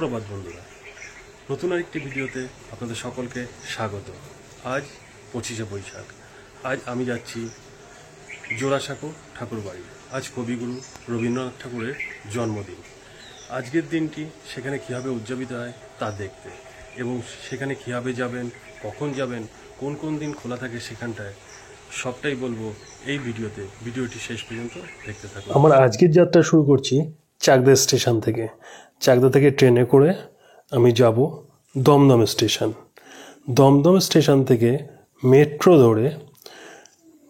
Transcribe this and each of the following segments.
সুপ্রভাত বন্ধুরা, নতুন আরেকটি ভিডিওতে আপনাদের সকলকে স্বাগত। আজ 25শে বৈশাখ। আজ আমি যাচ্ছি জোড়াসাঁকো ঠাকুরবাড়ি। আজ কবিগুরু রবীন্দ্রনাথ ঠাকুরের জন্মদিন। আজকের দিনটি সেখানে কীভাবে উদযাপিত হয় তা দেখতে, এবং সেখানে কীভাবে যাবেন, কখন যাবেন, কোন কোন দিন খোলা থাকে সেখানটায়, সবটাই বলবো এই ভিডিওতে। ভিডিওটি শেষ পর্যন্ত দেখতে থাকুন। আমার আজকের যাত্রা শুরু করছি চাকদা স্টেশন থেকে। চাকদা থেকে ট্রেনে করে আমি যাব দমদম স্টেশন। দমদম স্টেশন থেকে মেট্রো ধরে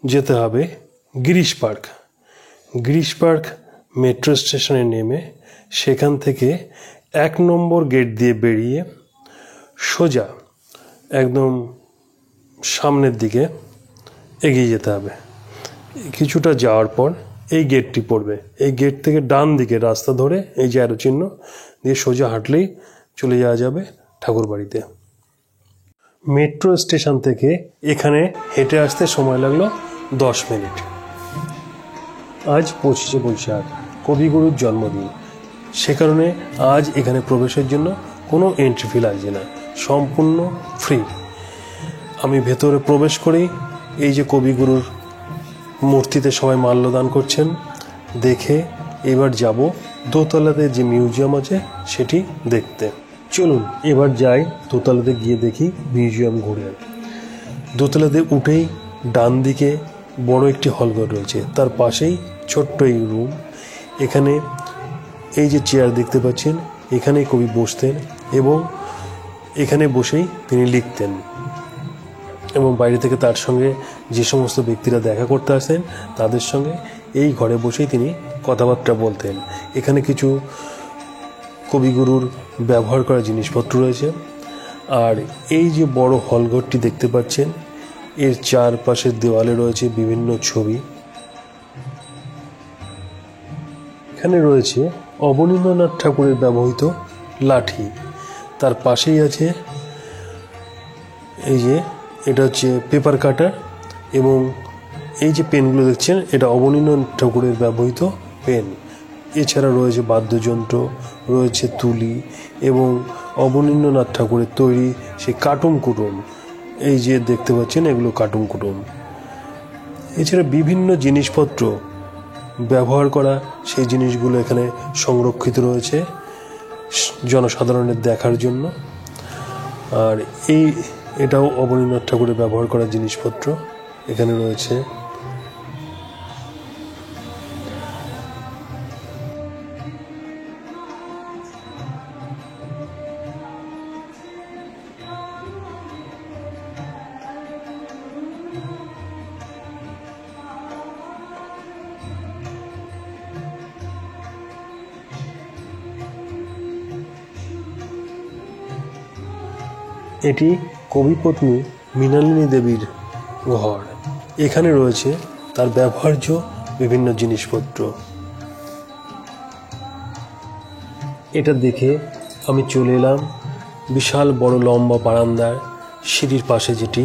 যেতে হবে Girish park. Girish park metro স্টেশনে নেমে সেখান থেকে 1 নম্বর গেট দিয়ে বেরিয়ে সোজা একদম সামনের দিকে এগিয়ে যেতে হবে। কিছুটা যাওয়ার পর এই গেটটি পড়বে। এই গেট থেকে ডান দিকে রাস্তা ধরে এই যে অ্যারো চিহ্ন দিয়ে সোজা হাঁটলেই চলে যাওয়া যাবে ঠাকুরবাড়িতে। মেট্রো স্টেশন থেকে এখানে হেঁটে আসতে সময় লাগলো 10 মিনিট। আজ 25শে বৈশাখ, কবিগুরুর জন্মদিন। সে কারণে আজ এখানে প্রবেশের জন্য কোনো এন্ট্রি ফি লাগছে না, সম্পূর্ণ ফ্রি। আমি ভেতরে প্রবেশ করেই এই যে কবিগুরুর মূর্তিতে সবাই মাল্যদান করছেন দেখে এবার যাব দোতলাতে যে মিউজিয়াম আছে সেটি দেখতে। চলুন এবার যাই দোতলাতে, গিয়ে দেখি মিউজিয়াম ঘুরে। দোতলাতে উঠেই ডান দিকে বড় একটি হলঘর রয়েছে, তার পাশেই ছোট্ট এই রুম। এখানে এই যে চেয়ার দেখতে পাচ্ছেন, এখানেই কবি বসতেন এবং এখানে বসেই তিনি লিখতেন, এবং বাইরে থেকে তার সঙ্গে যে সমস্ত ব্যক্তিরা দেখা করতে আসেন তাদের সঙ্গে এই ঘরে বসেই তিনি কথাবার্তা বলতেন। এখানে কিছু কবিগুরুর ব্যবহার করা জিনিসপত্র রয়েছে। আর এই যে বড় হলঘরটি দেখতে পাচ্ছেন, এর চারপাশের দেওয়ালে রয়েছে বিভিন্ন ছবি। এখানে রয়েছে অবনীন্দ্রনাথ ঠাকুরের ব্যবহৃত লাঠি। তার পাশেই আছে এই যে এটা হচ্ছে পেপার কাটার, এবং এই যে পেনগুলো দেখছেন এটা অবনীন্দ্রনাথ ঠাকুরের ব্যবহৃত পেন। এছাড়া রয়েছে বাদ্যযন্ত্র, রয়েছে তুলি এবং অবনীন্দ্রনাথ ঠাকুরের তৈরি সেই কাটুম কুটুম। এই যে দেখতে পাচ্ছেন এগুলো কাটুম কুটুম। এছাড়া বিভিন্ন জিনিসপত্র ব্যবহার করা সেই জিনিসগুলো এখানে সংরক্ষিত রয়েছে জনসাধারণের দেখার জন্য। আর এটাও অবনীন্দ্রনাথ ঠাকুরের ব্যবহার করা জিনিসপত্র এখানে রয়েছে। এটি কবিপত্নী মৃণালিনী দেবীর ঘর। এখানে রয়েছে তার ব্যবহার্য বিভিন্ন জিনিসপত্র। এটা দেখে আমি চলে এলাম বিশাল বড় লম্বা বারান্দার সিঁড়ির পাশে, যেটি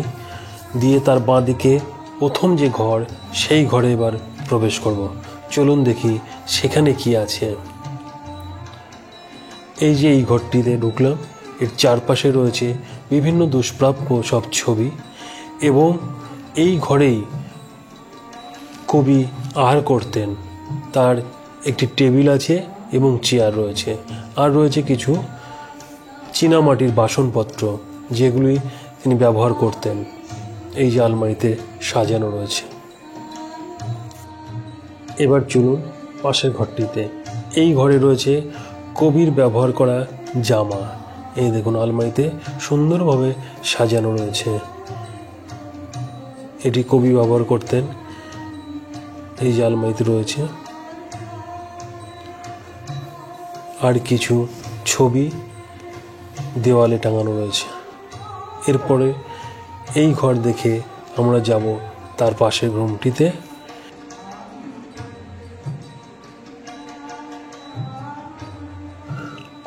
দিয়ে তার বাঁ দিকে প্রথম যে ঘর, সেই ঘরে এবার প্রবেশ করব। চলুন দেখি সেখানে কি আছে। এই যে এই ঘরটিতে ঢুকলাম, এর চারপাশে রয়েছে বিভিন্ন দুষ্প্রাপ্য সব ছবি, এবং এই ঘরেই কবি আহার করতেন। তার একটি টেবিল আছে এবং চেয়ার রয়েছে, আর রয়েছে কিছু চীনামাটির বাসনপত্র যেগুলি তিনি ব্যবহার করতেন। এই যে আলমারিতে সাজানো রয়েছে। এবার চলুন পাশের ঘরটিতে। এই ঘরে রয়েছে কবির ব্যবহার করা জামা। এই দেখুন আলমারিতে সুন্দরভাবে সাজানো রয়েছে। এটি কবি ব্যবহার করতেন। এই যে আলমারিতে রয়েছে, আর কিছু ছবি দেওয়ালে টাঙানো রয়েছে। এরপরে এই ঘর দেখে আমরা যাব তার পাশের রুমটিতে।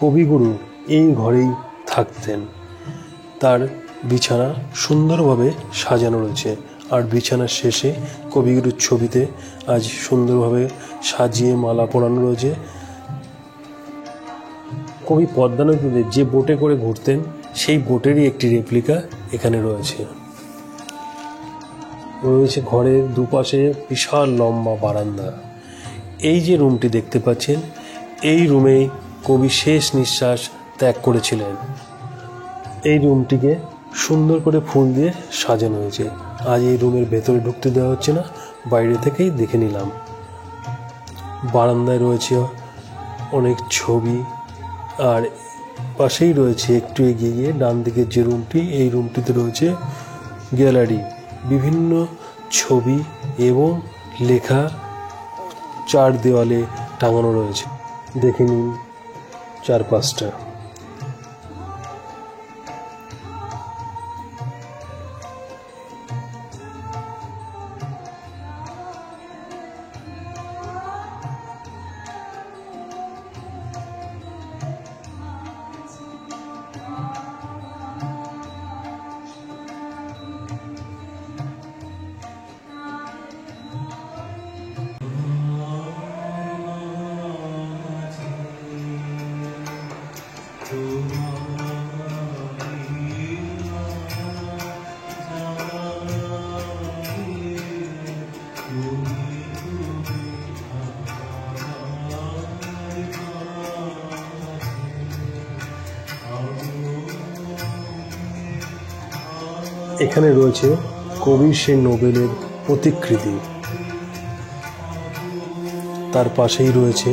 কবিগুরু এই ঘরেই থাকতেন। তার বিছানা সুন্দরভাবে সাজানো রয়েছে, আর বিছানার শেষে কবিগুরুর ছবিতে আজ সুন্দরভাবে সাজিয়ে মালা পরানো রয়েছে। কবি পদ্মা নদীতে যে বোটে করে ঘুরতেন সেই বোটেরই একটি রেপ্লিকা এখানে রয়েছে। ঘরের দুপাশে বিশাল লম্বা বারান্দা। এই যে রুমটি দেখতে পাচ্ছেন, এই রুমেই কবি শেষ নিঃশ্বাস ত্যাগ করেছিলেন। এই রুমটিকে সুন্দর করে ফুল দিয়ে সাজানো হয়েছে। আজ এই রুমের ভেতরে ঢুকতে দেওয়া হচ্ছে না, বাইরে থেকেই দেখে নিলাম। বারান্দায় রয়েছে অনেক ছবি, আর পাশেই রয়েছে একটু এগিয়ে গিয়ে ডান দিকের যে রুমটি, এই রুমটিতে রয়েছে গ্যালারি। বিভিন্ন ছবি এবং লেখা চার দেওয়ালে টাঙানো রয়েছে। দেখে নিন চারপাশটা। এখানে রয়েছে কবির সেই নোবেলের প্রতিকৃতি, তার পাশেই রয়েছে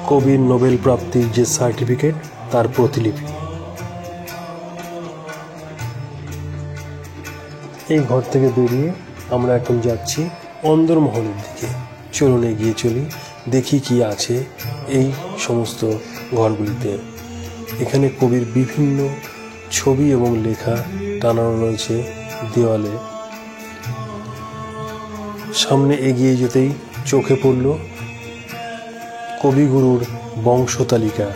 কবির নোবেল প্রাপ্তির যে সার্টিফিকেট তার প্রতিলিপি। এই ঘর থেকে বেরিয়ে আমরা এখন যাচ্ছি অন্দরমহলের দিকে। চলুন এগিয়ে চলি, দেখি কি আছে এই সমস্ত ঘরগুলিতে। এখানে কবির বিভিন্ন ছবি এবং লেখা টানানো রয়েছে দেওয়ালে। সামনে এগিয়ে যেতেই চোখে পড়ল কবিগুরুর বংশতালিকা।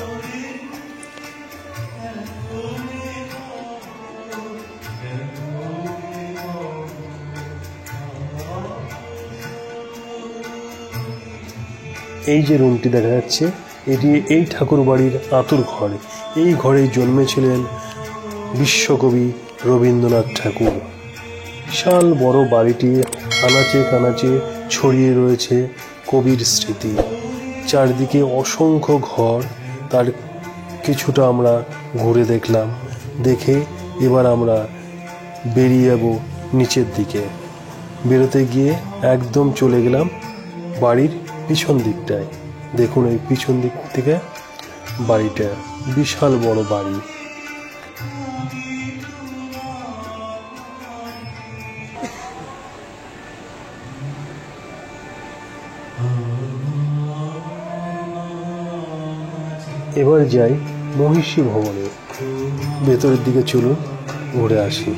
এই যে রুমটি দেখা যাচ্ছে, এটি এই ঠাকুর বাড়ির আতুর ঘর। এই ঘরে জন্মেছিলেন বিশ্বকবি রবীন্দ্রনাথ ঠাকুর। বিশাল বড় বাড়িটি আনাচে কানাচে ছড়িয়ে রয়েছে কবির স্মৃতি। চারদিকে অসংখ্য ঘর, তার কিছুটা আমরা ঘুরে দেখলাম। দেখে এবার আমরা বেরিয়ে যাব নিচের দিকে। বেরোতে গিয়ে একদম চলে গেলাম বাড়ির পিছন দিকটায়। দেখুন এই পিছন দিক থেকে বাড়িটা, বিশাল বড় বাড়ি। এবার যাই মহিষী ভবনে। ভেতরের দিকে চলুন, ঘুরে আসি।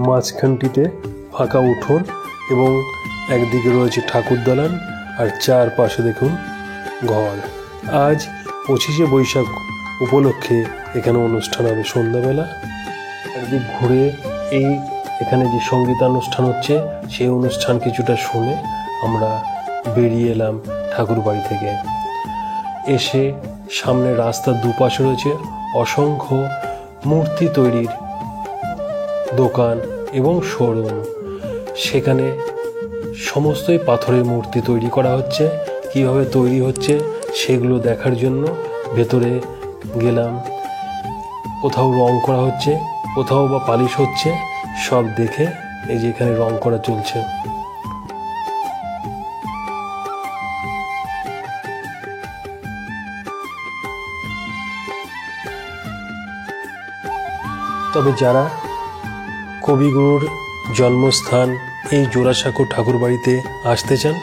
মাঝখানটিতে ফাঁকা উঠোন এবং একদিকে রয়েছে ঠাকুর দালান, আর চারপাশে দেখুন ঘর। আজ 25শে বৈশাখ উপলক্ষে এখানে অনুষ্ঠান হবে সন্ধ্যাবেলা। একদিক ঘুরে এখানে যে সঙ্গীতানুষ্ঠান হচ্ছে সেই অনুষ্ঠান কিছুটা শুনে আমরা বেরিয়ে এলাম ঠাকুর বাড়ি থেকে। এসে সামনে রাস্তার দুপাশে রয়েছে অসংখ্য মূর্তি তৈরির দোকান এবং শোরুম। সেখানে সমস্তই পাথরের মূর্তি তৈরি করা হচ্ছে। কিভাবে তৈরি হচ্ছে সেগুলো দেখার জন্য ভেতরে গেলাম। কোথাও রং করা হচ্ছে, কোথাও বা পালিশ হচ্ছে, সব দেখে এই যে এখানে রং করা চলছে। তবে যারা কবিগুরুর জন্মস্থান এই জোড়াসাঁকো ঠাকুর বাড়িতে আসতে চান,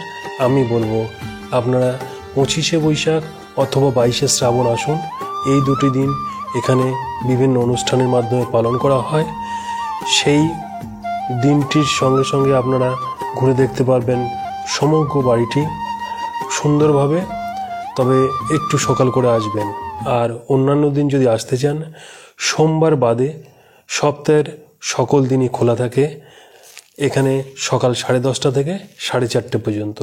আমি বলবো আপনারা 25শে বৈশাখ অথবা 22শে শ্রাবণ আসুন। এই দুটি দিন এখানে বিভিন্ন অনুষ্ঠানের মাধ্যমে পালন করা হয়। সেই দিনটির সঙ্গে সঙ্গে আপনারা ঘুরে দেখতে পারবেন সমগ্র বাড়িটি সুন্দরভাবে। তবে একটু সকাল করে আসবেন। আর অন্যান্য দিন যদি আসতে চান, সোমবার বাদে সপ্তাহের সকল দিনই খোলা থাকে। এখানে সকাল 10:30 থেকে 4:30 পর্যন্ত।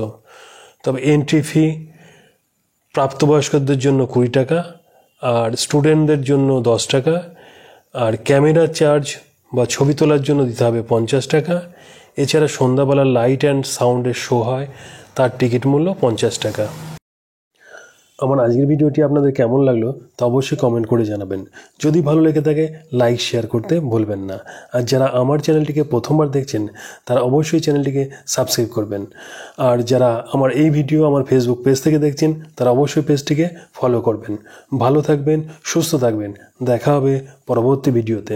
তবে এন্ট্রি ফি প্রাপ্তবয়স্কদের জন্য 20 টাকা, আর স্টুডেন্টদের জন্য 10 টাকা, আর ক্যামেরা চার্জ বা ছবি তোলার জন্য দিতে হবে 50 টাকা। এছাড়া সন্ধ্যাবেলা লাইট অ্যান্ড সাউন্ডের শো হয়, তার টিকিট মূল্য 50 টাকা। আমার আজকের ভিডিওটি আপনাদের কেমন লাগলো তা অবশ্যই কমেন্ট করে জানাবেন। যদি ভালো লেগে থাকে লাইক শেয়ার করতে ভুলবেন না। আর যারা আমার চ্যানেলটিকে প্রথমবার দেখছেন তারা অবশ্যই চ্যানেলটিকে সাবস্ক্রাইব করবেন। আর যারা আমার এই ভিডিও আমার ফেসবুক পেজ থেকে দেখছেন তারা অবশ্যই পেজটিকে ফলো করবেন। ভালো থাকবেন, সুস্থ থাকবেন। দেখা হবে পরবর্তী ভিডিওতে।